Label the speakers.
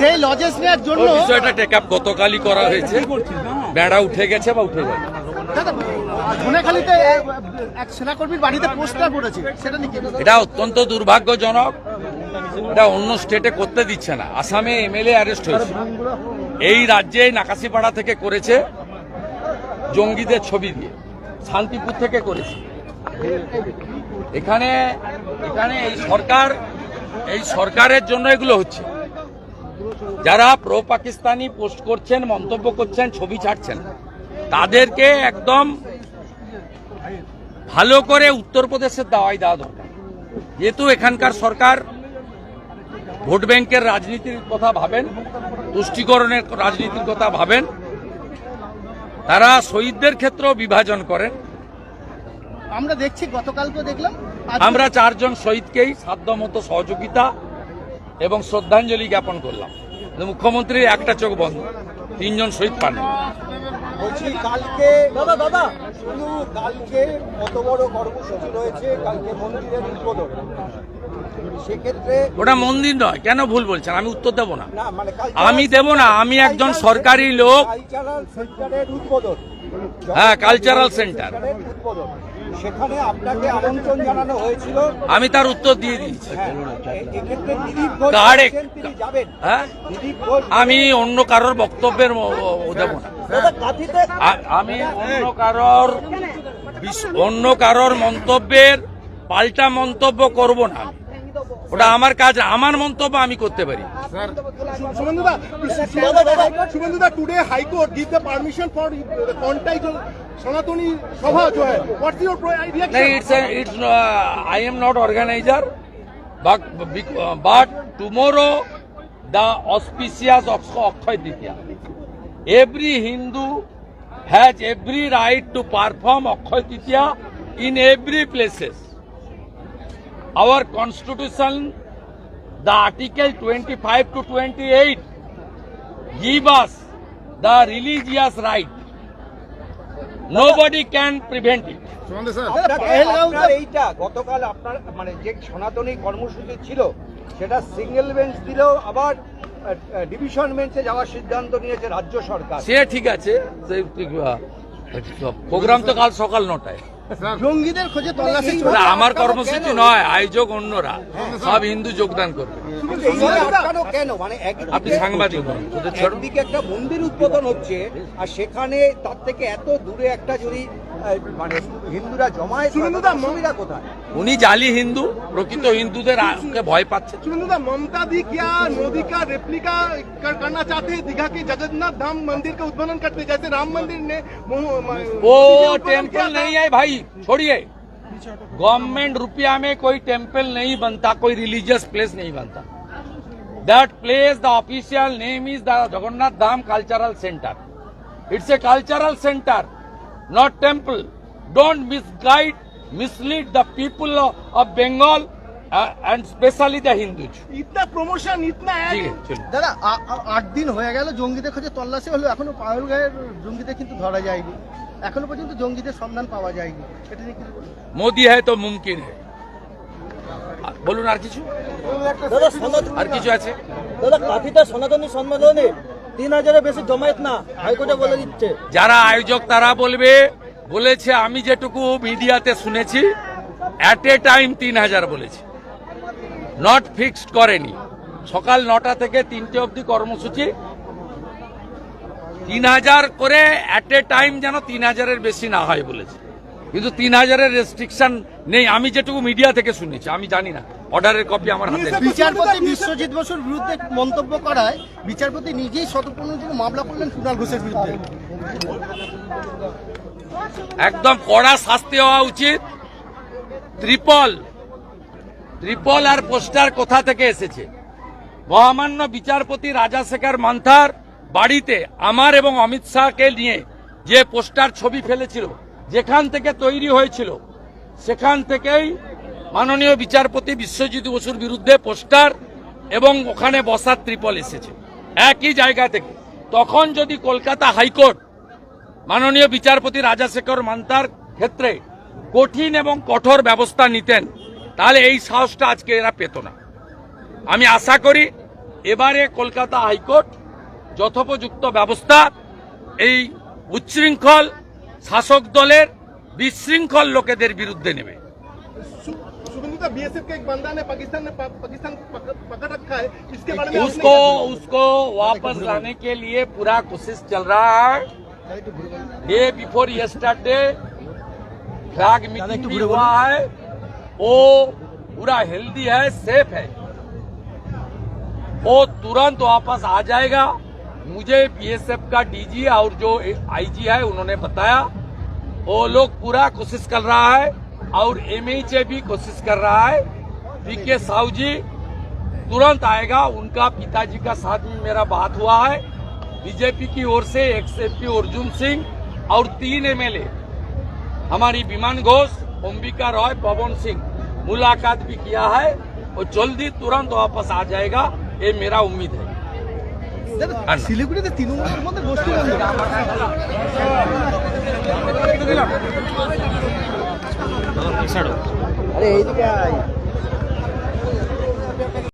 Speaker 1: সেই লজেস নেওয়ার জন্য
Speaker 2: বিষয়টা টেক আপ গতকালই করা হয়েছে, বেড়া উঠে গেছে বা উঠে যাবে।
Speaker 1: ধনেখালিতে এক সেনাকর্মীর বাড়িতে পোস্টার পড়েছে, সেটা নিয়ে
Speaker 2: এটা অত্যন্ত দুর্ভাগ্যজনক। এটা অন্য স্টেটে করতে দিচ্ছে না। আসামে এমএলএ অ্যারেস্ট হয়েছে, এই রাজ্যে নাকাশিপাড়া থেকে করেছে জঙ্গিদের ছবি দিয়ে, শান্তিপুর থেকে করেছে। এখানে এই সরকারের জন্য এগুলো হচ্ছে। যারা প্রো পাকিস্তানি পোস্ট করছেন, মন্তব্য করছেন, ছবি ছাড়ছেন, তাদেরকে একদম ভালো করে উত্তরপ্রদেশের দাওয়াই দেওয়া দরকার। যেহেতু এখানকার সরকার ভোট ব্যাংকের রাজনীতির কথা ভাবেন, তুষ্টিকরণের রাজনীতির কথা ভাবেন, তারা শহীদদের ক্ষেত্রেও বিভাজন করেন।
Speaker 1: আমরা দেখছি, গতকালকে দেখলাম
Speaker 2: আমরা 4 জন শহীদকেই সাধ্যমতো সহযোগিতা এবং শ্রদ্ধাঞ্জলি জ্ঞাপন করলাম। মুখ্যমন্ত্রীর একটা চোখ বন্ধ, 3 জন শহীদ পান।
Speaker 3: বলছি কালকে শুধু কালকে কত বড় কর্মসূচি রয়েছে, কালকে মন্দিরের উদ্বোধন, সেক্ষেত্রে
Speaker 2: ওটা মন্দির নয়, কেন ভুল বলছেন? আমি উত্তর দেব না,
Speaker 3: মানে
Speaker 2: আমি দেব না। আমি একজন সরকারি লোক।
Speaker 3: কালচারাল সেন্টারের উদ্বোধন,
Speaker 2: হ্যাঁ, কালচারাল সেন্টার,
Speaker 3: উদ্বোধন, সেখানে আপনাকে আমন্ত্রণ জানানো হয়েছিল।
Speaker 2: আমি তার উত্তর দিয়ে দিয়েছি।
Speaker 3: এক্ষেত্রে দিলীপ ঘোষ তিনি যাবেন।
Speaker 2: হ্যাঁ,
Speaker 3: দিলীপ ঘোষ,
Speaker 2: আমি অন্য কারোর বক্তব্যের দেব না। আমি অন্য কারোর মন্তব্যের পাল্টা মন্তব্য করব না। ওটা আমার কাজ, আমার মন্তব্য আমি করতে পারি।
Speaker 4: शुभेंदुदा, today High Court give the permission for the contact of Sanatani Sabha jo hai. What's your reaction?
Speaker 2: I am not organizer, but tomorrow the auspicious of Akshaya Tritiya. Every Hindu has every right to perform Akshaya Tritiya in every places. Our constitution, the article 25 to 28 give us the religious right. Nobody can prevent it.
Speaker 3: আপনার এইটা গতকাল আপনার মানে যে সনাতনী কর্মসূচি ছিল, সেটা সিঙ্গেল বেঞ্চ দিলেও আবার ডিভিশন বেঞ্চে যাওয়ার সিদ্ধান্ত নিয়েছে রাজ্য সরকার।
Speaker 2: সে ঠিক আছে, প্রোগ্রাম তো কাল সকাল 9টায়।
Speaker 1: জঙ্গিদের খোঁজে তল্লাশি
Speaker 2: আমার কর্মসূচি নয়, আয়োজক অন্যরা, সব হিন্দু যোগদান করবে।
Speaker 3: কেন? মানে
Speaker 2: আপনি সাংবাদিক,
Speaker 3: একদিকে একটা মন্দির উদ্বোধন হচ্ছে, আর সেখানে তার থেকে এত দূরে একটা যদি মানে হিন্দুরা জমায়েত, সুবিধা কোথায়?
Speaker 2: উনি জালি হিন্দু, প্রকৃত হিন্দুদের ভয় পাচ্ছে।
Speaker 4: शुभेंदुदा, ममता दी क्या मोदी का रेप्लिका करना चाहते हैं? दीघा के जगन्नाथ धाम मंदिर का उद्বোधन करते, जैसे राम मंदिर ने
Speaker 2: वो टेम्पल नहीं है भाई, छोड़िए। गवर्नमेंट रुपया में कोई टेम्पल नहीं बनता, कोई रिलीजियस प्लेस नहीं बनता। That place, the official name is the Jagannath Dham cultural centre. It's a cultural centre, not temple. Don't mislead the people of Bengal and especially the Hindus.
Speaker 4: इतना प्रमोशन, इतना
Speaker 1: দাদা 8 দিন হয়ে গেল জঙ্গিদের খোঁজে তল্লাশি হলো, এখনো পাগলগাঁয়ের জঙ্গিদের কিন্তু ধরা যায়নি, এখনো পর্যন্ত জঙ্গিদের সন্ধান পাওয়া যায়নি। এটা নিয়ে কিছু বলুন।
Speaker 2: মোদি है तो मुमकिन है। বলুন আর কিছু, আর কিছু আছে?
Speaker 5: দাদা কাঠিতে সনাতনী সম্মেলনে 3000-এর বেশি জমায়েত না, হাইকোর্টে বলে দিচ্ছে।
Speaker 2: যারা আয়োজক তারা বলেছে, আমি যেটুকু মিডিয়াতে শুনেছি, এট এ টাইম 3000 বলেছে, নট ফিক্সড করেনি। সকাল 9টা থেকে 3টে অবধি কর্মসূচি, 3000 করে এট এ টাইম, যেন 3000-এর বেশি না হয় বলেছে। কিন্তু 3000-এর রেস্ট্রিকশন নেই, আমি যেটুকু মিডিয়া থেকে শুনেছি, আমি জানি না, অর্ডারের কপি আমার হাতে নেই।
Speaker 1: বিচারপতি বিশ্বজিৎ বসুর বিরুদ্ধে মন্তব্য করায় বিচারপতি নিজেই শতপ্রণোদিত মামলা করলেন কুণাল ঘোষের বিরুদ্ধে।
Speaker 2: একদম কড়া শাস্তি হওয়া উচিত। ত্রিপল আর পোস্টার কোথা থেকে এসেছে? মহামান্য বিচারপতি রাজাশেখর মান্থার বাড়িতে আমার এবং অমিত শাহকে নিয়ে যে পোস্টার ছবি ফেলেছিল, যেখান থেকে তৈরি হয়েছিল, সেখান থেকেই মাননীয় বিচারপতি বিশ্বজিৎ বসুর বিরুদ্ধে পোস্টার এবং ওখানে বসার ত্রিপল এসেছে একই জায়গা থেকে। তখন যদি কলকাতা হাইকোর্ট মাননীয় বিচারপতি রাজাশেখর মান্থার ক্ষেত্রে কঠিন এবং কঠোর ব্যবস্থা নিতেন, তাহলে এই সাহসটা আজকে এরা পেত না। আমি আশা করি এবারে কলকাতা হাইকোর্ট যথোপযুক্ত ব্যবস্থা এই উচ্ছৃঙ্খল শাসক দলের বিশৃঙ্খল লোকেদের বিরুদ্ধে নেবে।
Speaker 4: शुभेंदु दा बीएसएफ का एक बंदा ने पाकिस्तान को पकड़ रखा है, इसके बारे में
Speaker 2: उसको वापस लाने के लिए पूरा कोशिश चल रहा है। Day before yesterday flag meeting भी हुआ है, वो पूरा हेल्दी है, सेफ है, वो तुरंत वापस आ जाएगा। मुझे बीएसएफ का डीजी और जो आईजी है उन्होंने बताया वो लोग पूरा कोशिश कर रहा है और एमएचए भी कोशिश कर रहा है। पीके साहू जी तुरंत आएगा, उनका पिताजी का साथ में मेरा बात हुआ है। बीजेपी की ओर से एक्सएमपी अर्जुन सिंह और 3 एमएलए हमारी विमान घोष, अंबिका रॉय, पवन सिंह मुलाकात भी किया है, और जल्दी तुरंत वापस आ जाएगा, ये मेरा उम्मीद है।
Speaker 1: শিলিগুড়িতে তৃণমূলের মধ্যে গোষ্ঠী
Speaker 5: আরে এইদিকে আয়